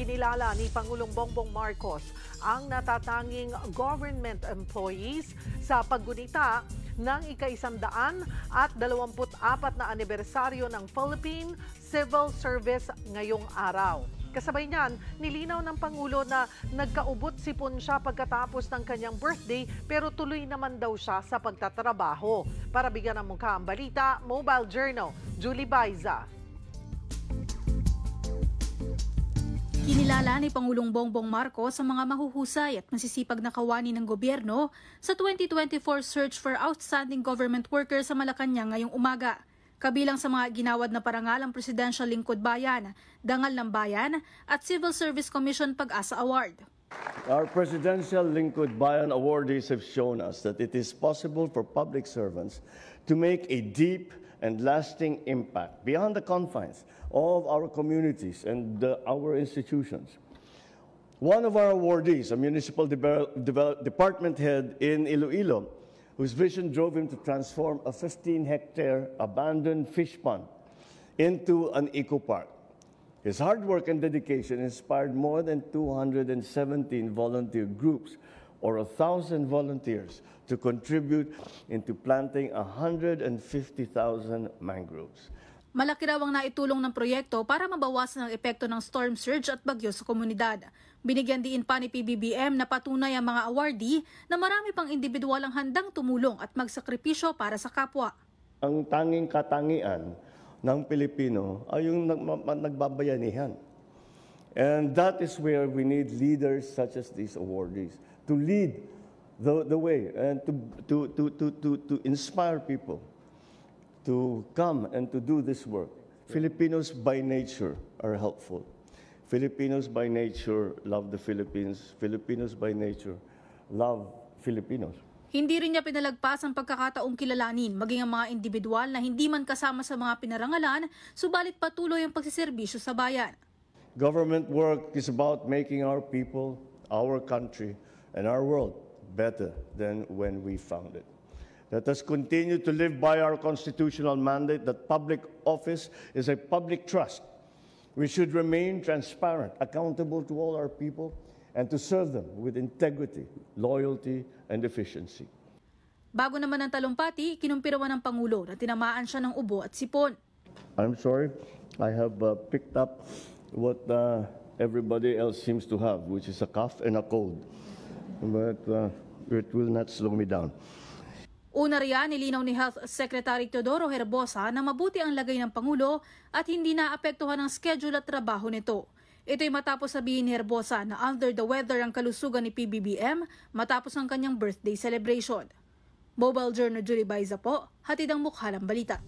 Kinilala ni Pangulong Bongbong Marcos ang natatanging government employees sa paggunita ng ika-124 na anibersaryo ng Philippine Civil Service ngayong araw. Kasabay niyan, nilinaw ng Pangulo na nagkaubot-sipon siya pagkatapos ng kanyang birthday pero tuloy naman daw siya sa pagtatrabaho. Para bigyan ng mukha ang balita, Mobile Journal, Julie Baiza. Kinilala ni Pangulong Bongbong Marcos sa mga mahuhusay at masisipag na kawani ng gobyerno sa 2024 Search for Outstanding Government Workers sa Malacanang ngayong umaga. Kabilang sa mga ginawad na parangal ang Presidential Lingkod Bayan, Dangal ng Bayan at Civil Service Commission Pag-asa Award. Our Presidential Lingkod Bayan awardees have shown us that it is possible for public servants to make a deep and lasting impact beyond the confines of our communities and our institutions. One of our awardees, a municipal department head in Iloilo, whose vision drove him to transform a 15-hectare abandoned fish pond into an eco-park. His hard work and dedication inspired more than 217 volunteer groups or 1,000 volunteers to contribute into planting 150,000 mangroves. Malaki raw ang naitulong ng proyekto para mabawasan ang epekto ng storm surge at bagyo sa komunidad. Binigyan diin pa ni PBBM na patunay ang mga awardee na marami pang individual ang handang tumulong at magsakripisyo para sa kapwa. Ang tanging katangian ng Pilipino ay yung nagbabayanihan. And that is where we need leaders such as these awardees to lead the way and to inspire people to come and to do this work. Filipinos by nature are helpful. Filipinos by nature love the Philippines. Filipinos by nature love Filipinos. Hindi rin niya pinalagpas ang pagkakataong kilalanin maging ang mga individual na hindi man kasama sa mga pinarangalan, subalit patuloy ang pagsiserbisyo sa bayan. Government work is about making our people, our country, and our world better than when we found it. Let us continue to live by our constitutional mandate that public office is a public trust. We should remain transparent, accountable to all our people, and to serve them with integrity, loyalty, and efficiency. Bago naman ang talumpati, kinumpirawan ng Pangulo na tinamaan siya ng ubo at sipon. I'm sorry, I have picked up what everybody else seems to have, which is a cough and a cold. But it will not slow me down. Una riyan, nilinaw ni Health Secretary Teodoro Herbosa na mabuti ang lagay ng Pangulo at hindi naapektuhan ang schedule at trabaho nito. Ito'y matapos sabihin ni Herbosa na under the weather ang kalusugan ni PBBM matapos ang kanyang birthday celebration. Mobile Journal, Julie Baiza po, hatid ang mukha ng balita.